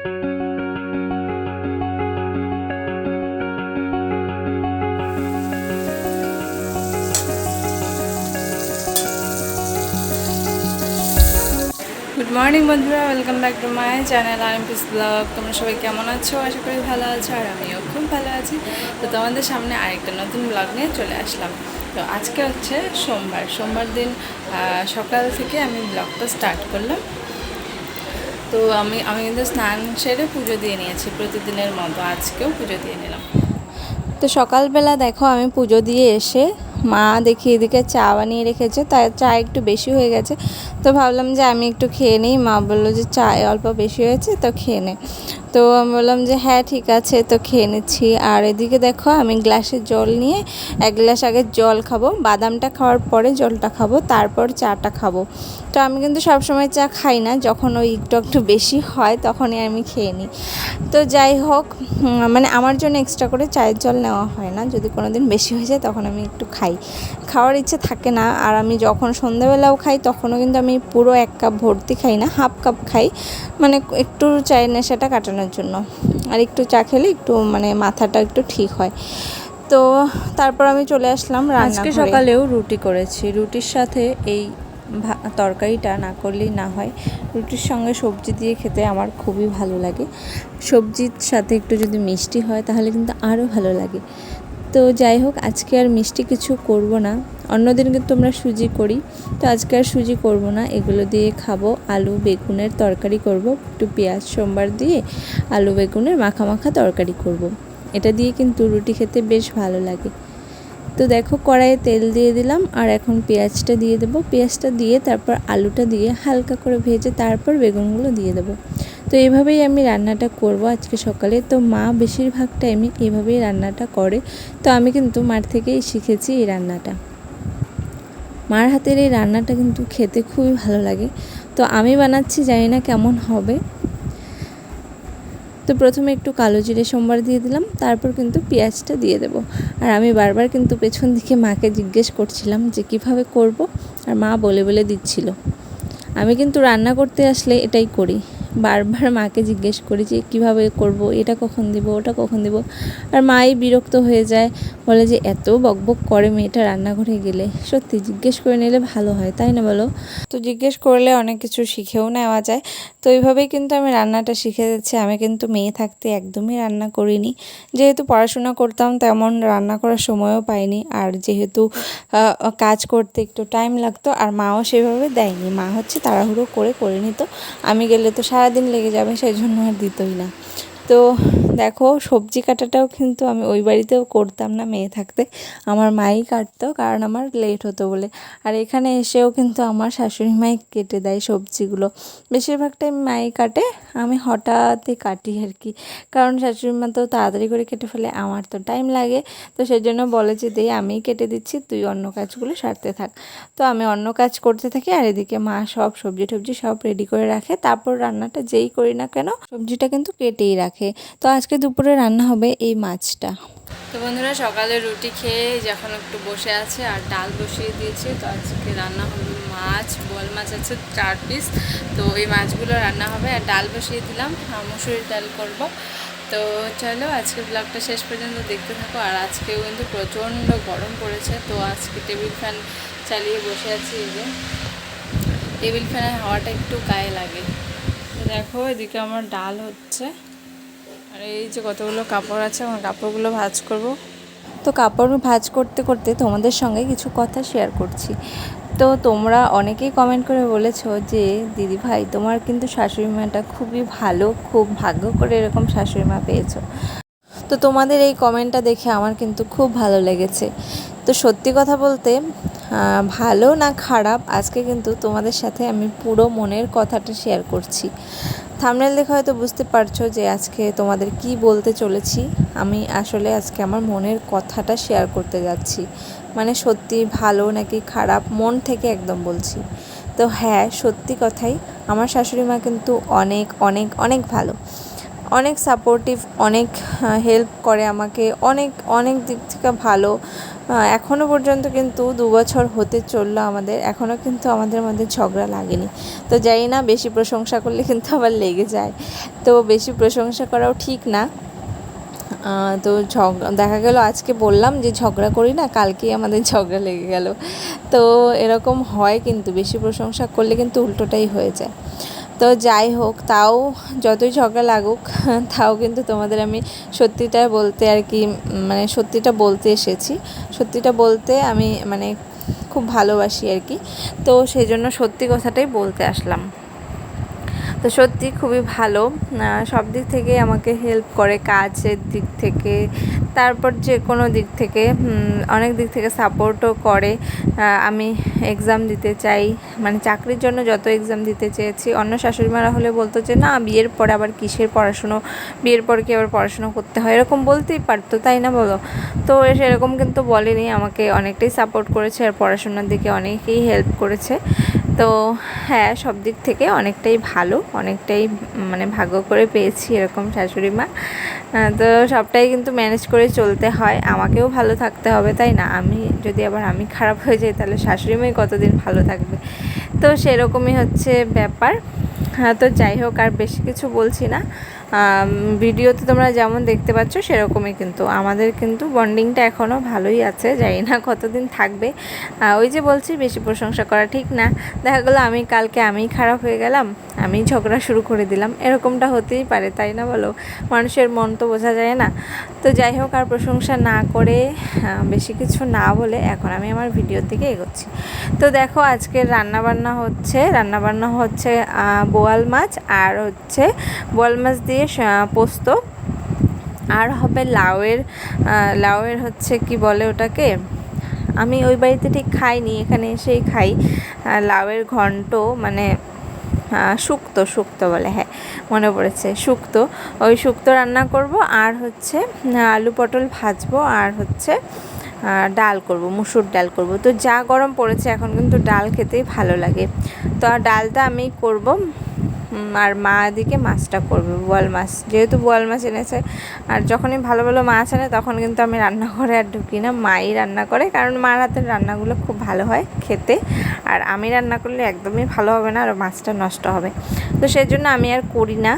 Good morning বন্ধুরা, welcome back to my channel RMP's blog. তোমরা সবাই কেমন আছো? আশা করি ভালো আছো, আর আমিও খুব ভালো আছি। তো তোমাদের সামনে আরেকটা নতুন ব্লগ নিয়ে চলে আসলাম। তো আজকে হচ্ছে সোমবার দিন সকাল থেকে আমি ব্লগটা স্টার্ট করলাম। তো আমি কিন্তু স্নান সেরে পুজো দিয়ে নিয়েছি, প্রতিদিনের মতো আজকেও পুজো দিয়ে নিলাম। তো সকালবেলা দেখো আমি পুজো দিয়ে এসে মা দেখি এদিকে চা বানিয়ে রেখেছে, তাই চা একটু বেশি হয়ে গেছে। তো ভাবলাম যে আমি একটু খেয়ে নিই। মা বললো যে চা অল্প বেশি হয়েছে, তো খেয়ে নে। তো আমি বললাম যে হ্যাঁ ঠিক আছে, তো খেয়ে নিচ্ছি। আর এদিকে দেখো আমি গ্লাসে জল নিয়ে 1 গ্লাস আগে জল খাবো, বাদামটা খাওয়ার পরে জলটা খাবো, তারপর চাটা খাবো। তো আমি কিন্তু সবসময় চা খাই না, যখন ওই একটু বেশি হয় তখনই আমি খেয়ে নিই। তো যাই হোক, মানে আমার জন্য এক্সট্রা করে চায়ের জল নেওয়া হয় না। যদি কোনো দিন বেশি হয়ে যায় তখন আমি একটু খাই, খাওয়ার ইচ্ছে থাকে না। আর আমি যখন সন্ধ্যাবেলাও খাই তখনও কিন্তু আমি পুরো 1 কাপ ভর্তি খাই না, হাফ কাপ খাই, মানে একটু চায়ের নেশাটা কাটানোর জন্য। আর একটু চা খেলে একটু মানে মাথাটা একটু ঠিক হয়। তো তারপর আমি চলে আসলাম রান্নাঘরে। আজকে সকালেও রুটি করেছি, রুটির সাথে এই তরকারিটা না করলেই না হয়। রুটির সঙ্গে সবজি দিয়ে খেতে আমার খুবই ভালো লাগে। সবজির সাথে একটু যদি মিষ্টি হয় তাহলে কিন্তু আরও ভালো লাগে। তো যাই হোক, আজকে আর মিষ্টি কিছু করব না। অন্যদিন কিন্তু আমরা সুজি করি, তো আজকে আর সুজি করব না, এগুলো দিয়ে খাবো। আলু বেগুনের তরকারি করব, একটু পেঁয়াজ সোমবার দিয়ে আলু বেগুনের মাখা মাখা তরকারি করব। এটা দিয়ে কিন্তু রুটি খেতে বেশ ভালো লাগে। তো দেখো কড়াইয়ে তেল দিয়ে দিলাম, আর এখন পেঁয়াজটা দিয়ে দেবো। পেঁয়াজটা দিয়ে তারপর আলুটা দিয়ে হালকা করে ভেজে তারপর বেগুনগুলো দিয়ে দেবো। তো এইভাবেই আমি রান্নাটা করব আজকে সকালে। তো মা বেশিরভাগ টাইমে এইভাবেই রান্নাটা করে। তো আমি কিন্তু মার থেকেই শিখেছি এই রান্নাটা। মার হাতের এই রান্নাটা কিন্তু খেতে খুবই ভালো লাগে। তো আমি বানাচ্ছি, জানি না কেমন হবে। তো প্রথমে একটু কালো জিরে সোমবার দিয়ে দিলাম, তারপর কিন্তু পেঁয়াজটা দিয়ে দেব। আর আমি বারবার কিন্তু পেছন দিকে মাকে জিজ্ঞেস করছিলাম যে কিভাবে করব, আর মা বলে বলে দিচ্ছিল। আমি কিন্তু রান্না করতে আসলে এটাই করি, বারবার মাকে জিজ্ঞেস করি যে কীভাবে করব, এটা কখন দিব, ওটা কখন দিব। আর মাই বিরক্ত হয়ে যায়, বলে যে এত বকবক করে মেয়েটা রান্নাঘরে গেলে। সত্যি জিজ্ঞেস করে নিলে ভালো হয়, তাই না বলো? তো জিজ্ঞেস করলে অনেক কিছু শিখেও নেওয়া যায়। তো এইভাবেই কিন্তু আমি রান্নাটা শিখে যাচ্ছি। আমি কিন্তু মেয়ে থাকতে একদমই রান্না করিনি, যেহেতু পড়াশোনা করতাম তেমন রান্না করার সময়ও পাইনি। আর যেহেতু কাজ করতে একটু টাইম লাগতো, আর মাও সেভাবে দেয়নি। মা হচ্ছে তাড়াহুড়ো করে নিত, আমি গেলে তো সারাদিন লেগে যাবে, সেই জন্য আর দিতই না। তো দেখো সবজি কাটাটাও কিন্তু আমি ওই বাড়িতেও করতাম না মেয়ে থাকতে, আমার মাই কাটতো, কারণ আমার লেট হতো বলে। আর এখানে এসেও কিন্তু আমার শাশুড়ি মাই কেটে দেয় সবজিগুলো। বেশিরভাগ টাইম মাই কাটে, আমি হঠাৎই কাটি আর কি, কারণ শাশুড়ি মা তো তাড়াতাড়ি করে কেটে ফেলে, আমার তো টাইম লাগে। তো সেই জন্য বলে যে দে আমিই কেটে দিচ্ছি, তুই অন্য কাজগুলো সারতে থাক। তো আমি অন্য কাজ করতে থাকি, আর এদিকে মা সব সবজি টবজি সব রেডি করে রাখে। তারপর রান্নাটা যেই করি না কেন সবজিটা কিন্তু কেটেই রাখে। তো আজকে দুপুরে রান্না হবে এই মাছটা। তো বন্ধুরা, সকালে রুটি খেয়ে যখন একটু বসে আছে, আর ডাল বসিয়ে দিয়েছি। তো আজকে রান্না হবে মাছ, বোয়াল মাছ আছে 4 পিস। তো এই মাছগুলো রান্না হবে, আর ডাল বসিয়ে দিলাম, মুসুরির ডাল করব। তো চলো আজকের ব্লগটা শেষ পর্যন্ত দেখতে থাকো। আর আজকেও কিন্তু প্রচণ্ড গরম পড়েছে। তো আজকে টেবিল ফ্যান চালিয়ে বসে আছি, এই যে টেবিল ফ্যানের হাওয়াটা একটু গায়ে লাগে। তো দেখো এদিকে আমার ডাল হচ্ছে, আর এই যে কতগুলো কাপড় আছে, আমার কাপড়গুলো ভাঁজ করব। তো কাপড় ভাঁজ করতে করতে তোমাদের সঙ্গে কিছু কথা শেয়ার করছি। তো তোমরা অনেকেই কমেন্ট করে বলেছো যে দিদি ভাই তোমার কিন্তু শাশুড়ি মাটা খুবই ভালো, খুব ভাগ্য করে এরকম শাশুড়ি মা পেয়েছো। তো তোমাদের এই কমেন্টটা দেখে আমার কিন্তু খুব ভালো লেগেছে। তো সত্যি কথা বলতে ভালো না খারাপ, আজকে কিন্তু তোমাদের সাথে আমি পুরো মনের কথাটা শেয়ার করছি। থাম্বনেল দেখে হয়তো বুঝতে পারছো যে আজকে তোমাদের কি বলতে চলেছি। আমি আসলে আজকে আমার মনের কথাটা শেয়ার করতে যাচ্ছি, মানে সত্যি ভালো নাকি খারাপ মন থেকে একদম বলছি। তো হ্যাঁ, সত্যি কথাই, আমার শাশুড়ি মা কিন্তু অনেক অনেক অনেক ভালো, অনেক সাপোর্টিভ, অনেক হেল্প করে আমাকে, অনেক অনেক দিক থেকে ভালো। এখনও পর্যন্ত কিন্তু 2 বছর হতে চললো আমাদের, এখনও কিন্তু আমাদের মধ্যে ঝগড়া লাগেনি। তো জানি না, বেশি প্রশংসা করলে কিন্তু আবার লেগে যায়, তো বেশি প্রশংসা করাও ঠিক না। তো দেখা গেল আজকে বললাম যে ঝগড়া করি না, কালকেই আমাদের ঝগড়া লেগে গেল। তো এরকম হয়, কিন্তু বেশি প্রশংসা করলে কিন্তু উল্টোটাই হয়ে যায়। তো যাই হোক, তাও যতই ঝগড়া লাগুক তাও কিন্তু তোমাদের আমি সত্যিটা বলতে আর কি, মানে সত্যিটা বলতে এসেছি। সত্যিটা বলতে আমি মানে খুব ভালোবাসি আর কি, তো সেই জন্য সত্যি কথাটাই বলতে আসলাম। তো সত্যি খুবই ভালো, সব দিক থেকে আমাকে হেল্প করে, কাজের দিক থেকে, তারপর যে কোনো দিক থেকে, অনেক দিক থেকে সাপোর্টও করে। আমি এক্সাম দিতে চাই, মানে চাকরির জন্য যত এক্সাম দিতে চেয়েছি, অন্য শাশুড়িমারা হলে বলতো যে না, বিয়ের পরে আবার কিসের পড়াশুনো, বিয়ের পর কি আবার পড়াশুনো করতে হয়, এরকম বলতেই পারতো, তাই না বলো? তো সেরকম কিন্তু বলেনি, আমাকে অনেকটাই সাপোর্ট করেছে, আর পড়াশোনার দিকে অনেকেই হেল্প করেছে। তো হ্যাঁ, সব দিক থেকে অনেকটাই ভালো, অনেকটাই মানে ভাগ্য করে পেয়েছি এরকম শাশুড়ি মা। তো সবটাই কিন্তু ম্যানেজ করে চলতে হয়, আমাকেও ভালো থাকতে হবে, তাই না? যদি আবার আমি খারাপ হয়ে যাই, তাহলে শাশুড়ি মাই কতদিন ভালো থাকবে? তো সেরকমই হচ্ছে ব্যাপার। তো যাই হোক, আর বেশি কিছু বলছি না। ভিডিওতে তোমরা যেমন দেখতে পাচ্ছ সেরকমই কিন্তু আমাদের কিন্তু বন্ডিংটা এখনও ভালোই আছে, জানি না কতদিন থাকবে। ওই যে বলছি, বেশি প্রশংসা করা ঠিক না। দেখা গেলো কালকে আমিই খারাপ হয়ে গেলাম, আমি ঝগড়া শুরু করে দিলাম, এরকমটা হতেই পারে, তাই না বলো? মানুষের মন তো বোঝা যায় না। তো যাই হোক, আর প্রশংসা না করে, বেশি কিছু না বলে এখন আমি আমার ভিডিওর দিকে এগোচ্ছি। তো দেখো, আজকে রান্নাবান্না হচ্ছে বোয়াল মাছ, আর হচ্ছে বোয়াল মাছ দিয়ে পোস্ত, আর হবে লাউয়ের হচ্ছে কি বলে ওটাকে, আমি ওই বাড়িতে ঠিক খাইনি, এখানে এসেই খাই, লাউয়ের ঘন্ট, মানে শুক্তো বলে, হ্যাঁ মনে পড়েছে, শুক্তো। ওই শুক্তো রান্না করব, আর হচ্ছে আলু পটল ভাজবো, আর হচ্ছে ডাল করব, মুসুর ডাল করব। তো যা গরম পড়েছে, এখন কিন্তু ডাল খেতেই ভালো লাগে। তো আর ডালটা আমি করব, আর মা এদিকে মাছটা করবে, বোয়াল মাছ, যেহেতু বোয়াল মাছ এনেছে। আর যখনই ভালো ভালো মাছ আনে, তখন কিন্তু আমি রান্নাঘরে আর ঢুকি না, মাই রান্না করে, কারণ মার হাতের রান্নাগুলো খুব ভালো হয় খেতে। আর আমি রান্না করলে একদমই ভালো হবে না, আর মাছটা নষ্ট হবে, তো সেই জন্য আমি আর করি না।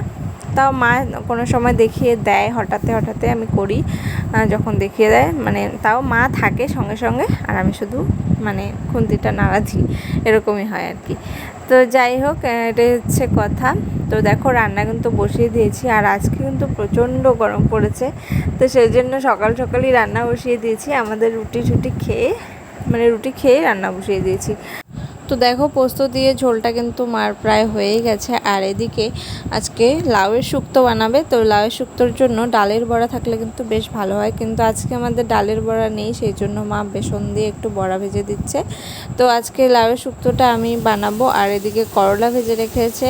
তাও মা কোনো সময় দেখিয়ে দেয়, হঠাৎ আমি করি, যখন দেখিয়ে দেয়, মানে তাও মা থাকে সঙ্গে সঙ্গে, আর আমি শুধু মানে খুন্তিটা নাড়া দিই, এরকমই হয় আর কি। তো যাই হোক, এটাই হচ্ছে কথা। তো দেখো, রান্না কিন্তু বসিয়ে দিয়েছি, আর আজকে কিন্তু প্রচণ্ড গরম পড়েছে, তো সেই জন্য সকালই রান্না বসিয়ে দিয়েছি, আমাদের রুটি খেয়ে রান্না বসিয়ে দিয়েছি। তো দেখো, পোস্ত দিয়ে ঝোলটা কিন্তু মার প্রায় হয়েই গেছে, আর এদিকে আজকে লাউয়ের শুক্তো বানাবে। তো লাউয়ের শুক্তোর জন্য ডালের বড়া থাকলে কিন্তু বেশ ভালো হয়, কিন্তু আজকে আমাদের ডালের বড়া নেই, সেই জন্য মা বেসন দিয়ে একটু বড়া ভেজে দিচ্ছে। তো আজকে লাউয়ের শুক্তোটা আমি বানাবো, আর এদিকে করলা ভেজে রেখেছে,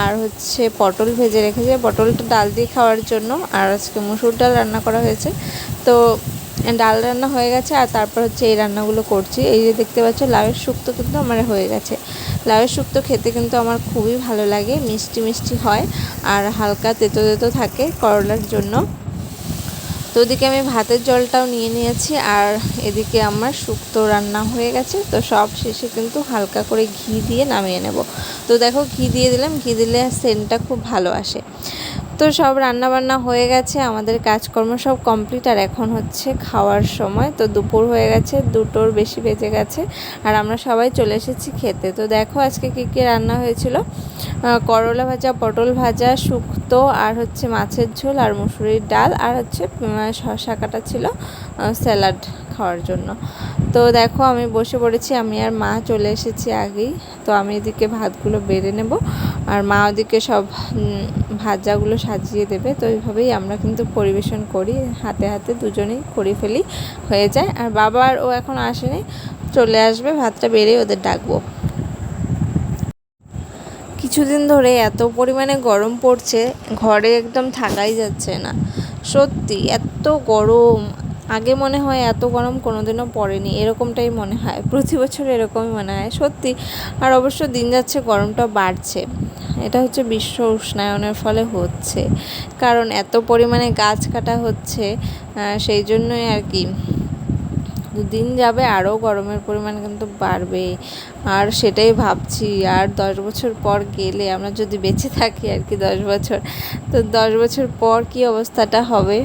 আর হচ্ছে পটল ভেজে রেখেছে, পটলটা ডাল দিয়ে খাওয়ার জন্য, আর আজকে মুসুর ডাল রান্না করা হয়েছে। তো ডাল রান্না হয়ে গেছে, আর তারপর হচ্ছে এই রান্নাগুলো করছি। এই যে দেখতে পাচ্ছ, লাউয়ের শুক্তো কিন্তু আমার হয়ে গেছে। লাউয়ের শুক্তো খেতে কিন্তু আমার খুবই ভালো লাগে, মিষ্টি হয়, আর হালকা তেতো থাকে করলার জন্য। তো ওদিকে আমি ভাতের জলটাও নিয়ে নিয়েছি, আর এদিকে আমার শুক্তো রান্না হয়ে গেছে। তো সব শেষে কিন্তু হালকা করে ঘি দিয়ে নামিয়ে নেব। তো দেখো, ঘি দিয়ে দিলাম, ঘি দিলে সেন্টটা খুব ভালো আসে। তো সব রান্নাবান্না হয়ে গেছে, আমাদের কাজকর্ম সব কমপ্লিট, আর এখন হচ্ছে খাওয়ার সময়। তো দুপুর হয়ে গেছে, 2টোর বেশি বেজে গেছে, আর আমরা সবাই চলে এসেছি খেতে। তো দেখো, আজকে কী রান্না হয়েছিল, করলা ভাজা, পটল ভাজা, শুক্তো, আর হচ্ছে মাছের ঝোল, আর মুসুরির ডাল, আর হচ্ছে শসা কাটা ছিল স্যালাড খাওয়ার জন্য। তো দেখো, আমি বসে পড়েছি, আমি আর মা চলে এসেছি আগেই। তো আমি এদিকে ভাতগুলো বেড়ে নেব, আর মা ওদিকে সব ভাজাগুলো সাজিয়ে দেবে। তো এইভাবেই আমরা কিন্তু পরিবেশন করি, হাতে দুজনেই করে ফেলি, হয়ে যায়। আর বাবা ও এখন আসেনি, চলে আসবে, ভাতটা বেড়ে ওদের ডাকবো। কিছুদিন ধরে এত পরিমাণে গরম পড়ছে, ঘরে একদম থাকাই যাচ্ছে না, সত্যি এত গরম। আগে মনে হয় এত গরম কোনোদিনও পড়েনি, এরকমটাই মনে হয়, প্রতি বছর এরকমই মনে হয় সত্যি। আর অবশ্য দিন যাচ্ছে, গরমটা বাড়ছে, এটা হচ্ছে বিশ্ব উষ্ণায়নের ফলে হচ্ছে, কারণ এত পরিমাণে গাছ কাটা হচ্ছে, সেই জন্যই আর কি দিন যাবে আরও গরমের পরিমাণ কিন্তু বাড়বে। আর সেটাই ভাবছি, আর 10 বছর পর গেলে আমরা যদি বেঁচে থাকি আর কি 10 বছর, তো 10 বছর পর কি অবস্থাটা হবে।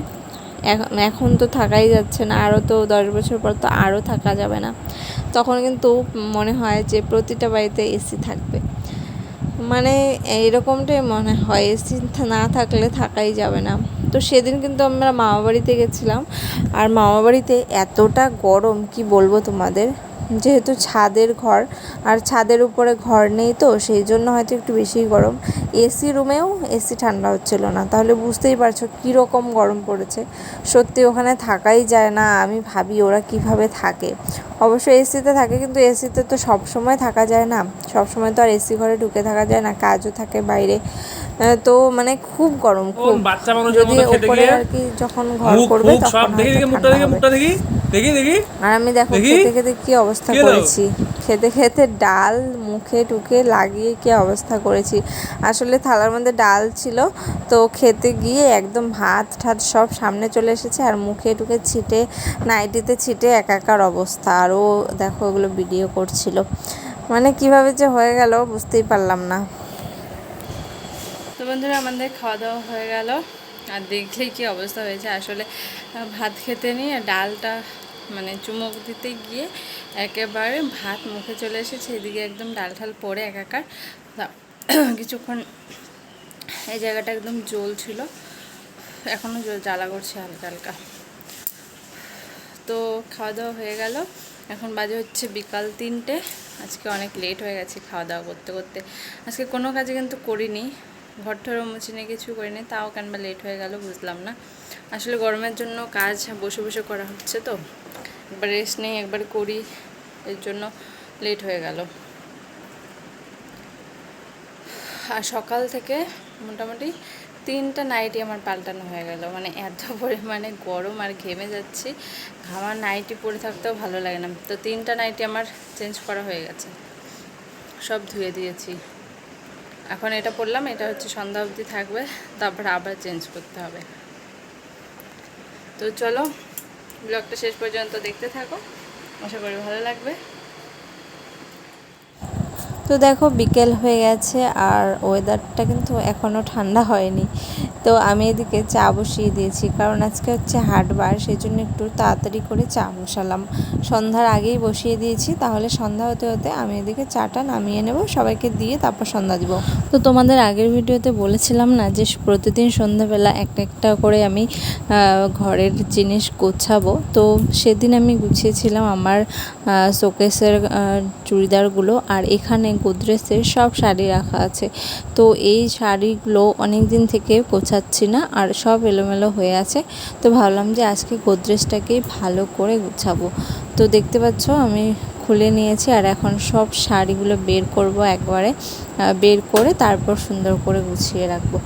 এখন তো থাকাই যাচ্ছে না, আরও তো 10 বছর পর তো আরও থাকা যাবে না। তখন কিন্তু মনে হয় যে প্রতিটা বাড়িতে এসি থাকবে, মানে এইরকমটাই মনে হয়, এসি না থাকলে থাকাই যাবে না। তো সেদিন কিন্তু আমরা মামা বাড়িতে গেছিলাম, আর মামা বাড়িতে এতটা গরম কি বলবো তোমাদের, যেহেতু ছাদের ঘর আর ছাদের উপরে ঘর নেই, তো সেই জন্য হয়তো একটু বেশি গরম। এসি রুমেও এসি ঠান্ডা হচ্ছিল না, তাহলে বুঝতেই পারছো কীরকম গরম পড়েছে। সত্যি ওখানে থাকাই যায় না, আমি ভাবি ওরা কিভাবে থাকে। অবশ্য এসিতে থাকে, কিন্তু এসিতে তো সব সময় থাকা যায় না, সব সময় তো আর এসি ঘরে ঢুকে থাকা যায় না, কাজও থাকে বাইরে। তো মানে খুব গরম, খুব। যদি উপরে আর কি যখন ঘর করবে তখন হয়তো ঠান্ডা হবে। আর আমি দেখো খেতে খেতে কি অবস্থা করেছি, খেতে খেতে ডাল মুখে টুকে লাগিয়ে কি অবস্থা করেছি। আসলে থালার মধ্যে ডাল ছিল, তো খেতে গিয়ে একদম ভাত ঠাত সব সামনে চলে এসেছে, আর মুখে টুকে ছিটে নাইটিতে ছিটে একাকার অবস্থা। আর ও দেখো ওগুলো ভিডিও করছিল, মানে কিভাবে যে হয়ে গেল বুঝতেই পারলাম না। তো বন্ধুরা আমাদের খাওয়া দাওয়া হয়ে গেল, আর দেখলেই কি অবস্থা হয়েছে। আসলে ভাত খেতে নিয়ে ডালটা মানে চুমুক দিতে গিয়ে একেবারে ভাত মুখে চলে এসেছে, এদিকে একদম ডাল ঠাল পড়ে একাকার। কিছুক্ষণ এই জায়গাটা একদম জ্বলছিল, এখনও জ্বালা করছে হালকা হালকা। তো খাওয়া দাওয়া হয়ে গেল, এখন বাজে হচ্ছে বিকাল 3টে। আজকে অনেক লেট হয়ে গেছে খাওয়া দাওয়া করতে করতে। আজকে কোনো কাজে কিন্তু করিনি, ঘর ঠরও মুছিনি, কিছু করিনি, তাও কেন বা লেট হয়ে গেল বুঝলাম না। আসলে গরমের জন্য কাজ বসে বসে করা হচ্ছে, তো একবার রেস্ট নেই একবার করি, এর জন্য লেট হয়ে গেল। আর সকাল থেকে মোটামুটি 3টা নাইটি আমার পাল্টানো হয়ে গেল, মানে এত পরিমাণে গরম আর ঘেমে যাচ্ছি, আমার নাইটি পরে থাকতেও ভালো লাগে না। তো 3টা নাইটি আমার চেঞ্জ করা হয়ে গেছে, সব ধুয়ে দিয়েছি। এখন এটা পরলাম, এটা হচ্ছে সন্ধ্যা অবধি থাকবে, তারপর আবার চেঞ্জ করতে হবে। তো চলো ব্লগটা শেষ পর্যন্ত দেখতে থাকো, আশা করি ভালো লাগবে। তো দেখো বিকেল হয়ে গেছে, আর ওয়েদারটা কিন্তু এখনও ঠান্ডা হয়নি। তো আমি এদিকে চা বসিয়ে দিয়েছি, কারণ আজকে হচ্ছে হাটবার, সেই জন্য একটু তাড়াতাড়ি করে চা বসালাম। সন্ধ্যার আগেই বসিয়ে দিয়েছি, তাহলে সন্ধ্যা হতে হতে আমি এদিকে চাটা নামিয়ে নেব, সবাইকে দিয়ে তারপর সন্ধ্যা দিব। তো তোমাদের আগের ভিডিওতে বলেছিলাম না যে প্রতিদিন সন্ধ্যাবেলা একটা একটা করে আমি ঘরের জিনিস গোছাবো। তো সেদিন আমি গুছিয়েছিলাম আমার শোকেসের চুড়িদারগুলো, আর এখানে গোদরেজের সব শাড়ি রাখা আছে। তো এই শাড়িগুলো অনেক দিন থেকে গোছাচ্ছি না, আর সব এলোমেলো হয়ে আছে। তো ভাবলাম যে আজকে গোদরেজটাকেই ভালো করে গুছাবো। তো দেখতে পাচ্ছ আমি খুলে নিয়েছি, আর এখন সব শাড়িগুলো বের করব, একবারে বের করে তারপর সুন্দর করে গুছিয়ে রাখবো।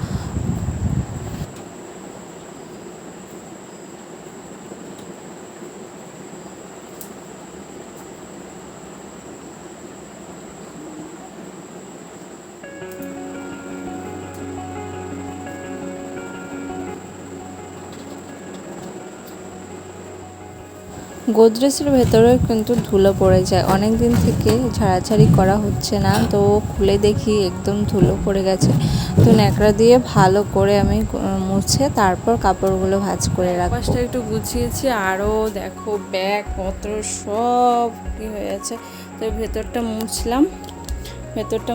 গোদরেজের ভেতরে কিন্তু ধুলো পড়ে যায়, অনেক দিন থেকে ঝাড়াঝাড়ি করা হচ্ছে না, তো খুলে দেখি একদম ধুলো পড়ে গেছে। তো ন্যাকড়া দিয়ে ভালো করে আমি মুছে তারপর কাপড়গুলো ভাঁজ করে রাখবো। পাশটা একটু গুছিয়েছি, আরও দেখো ব্যাগ পত্র সব কি হয়ে আছে। তো ভেতরটা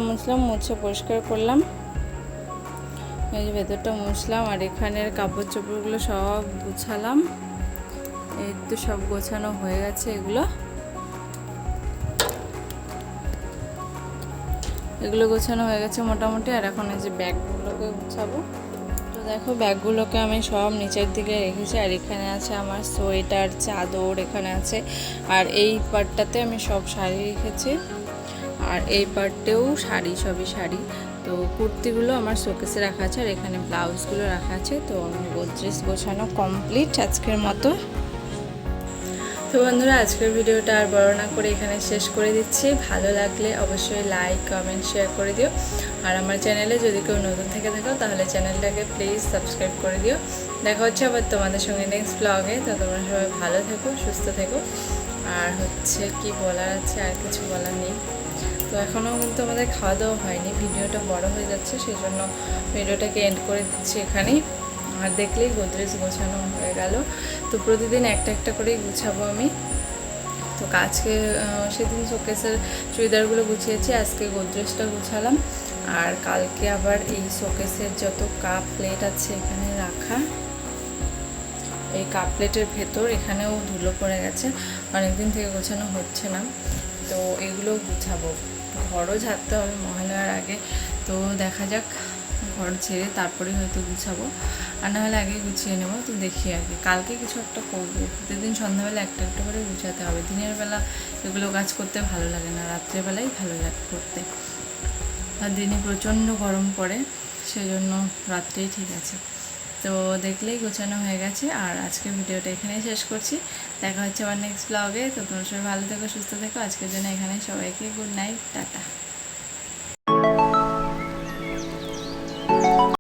মুছলাম, মুছে পরিষ্কার করলাম। এই যে ভেতরটা মুছলাম, আর এখানের কাপড় চোপড়গুলো সব গুছালাম। এই তো সব গোছানো হয়ে গেছে, এগুলো গোছানো হয়ে গেছে মোটামুটি। আর এখন এই যে ব্যাগগুলোকে গুছাবো। তো দেখো ব্যাগগুলোকে আমি সব নিচের দিকে রেখেছি, আর এখানে আছে আমার সোয়েটার, চাদর এখানে আছে, আর এই পার্টটাতে আমি সব শাড়ি রেখেছি, আর এই পার্টটেও শাড়ি, সবই শাড়ি। তো কুর্তিগুলো আমার শোকেসে রাখা আছে, আর এখানে ব্লাউজগুলো রাখা আছে। তো আমার গোদরেজ গোছানো কমপ্লিট আজকের মতো। তো বন্ধুরা আজকের ভিডিওটা আর বড় না করে এখানে শেষ করে দিচ্ছি। ভালো লাগলে অবশ্যই লাইক কমেন্ট শেয়ার করে দিও, আর আমার চ্যানেলে যদি কেউ নতুন থেকে থাকো তাহলে চ্যানেলটাকে প্লিজ সাবস্ক্রাইব করে দিও। দেখা হচ্ছে আবার তোমাদের সঙ্গে নেক্সট ব্লগে। তো তোমরা সবাই ভালো থেকো, সুস্থ থেকো, আর হচ্ছে কি বলার আছে, আর কিছু বলার নেই। তো এখনও কিন্তু আমাদের খাওয়া দাওয়া হয়নি, ভিডিওটা বড় হয়ে যাচ্ছে, সেই জন্য ভিডিওটাকে এন্ড করে দিচ্ছি এখানেই। আর দেখলেই গোদরেজ গোছানো হয়ে গেল। তো প্রতিদিন একটা একটা করেই গুছাবো আমি। তো আজকে সেদিন শোকেসের চুড়িদারগুলো গুছিয়েছি, আজকে গোদরেজটা গুছালাম। আর কালকে আবার এই শোকেসের যত কাপ প্লেট আছে এখানে রাখা, এই কাপ প্লেটের ভেতর এখানেও ধুলো পড়ে গেছে, অনেকদিন থেকে গোছানো হচ্ছে না। তো এগুলো গুছাবো, ঘরও ঝাড়তে হবে মহালয়ার আগে। তো দেখা যাক, ঘর ছেড়ে তারপরেই হয়তো গুছাবো, আর নাহলে আগে গুছিয়ে নেবো। তো দেখি আগে কালকে কিছু একটা করবো। প্রতিদিন সন্ধ্যাবেলা একটা একটা করে গুছাতে হবে। দিনের বেলা এগুলো কাজ করতে ভালো লাগে না, রাত্রেবেলাই ভালো লাগে করতে। আর দিনে প্রচণ্ড গরম পড়ে, সেজন্য রাত্রেই ঠিক আছে। তো দেখলেই গোছানো হয়ে গেছে। আর আজকের ভিডিওটা এখানেই শেষ করছি, দেখা হচ্ছে আবার নেক্সট ব্লগে। তো তোমার সবাই ভালো থেকো, সুস্থ থেকো। আজকের জন্য এখানে সবাইকে গুড নাইট, টাটা।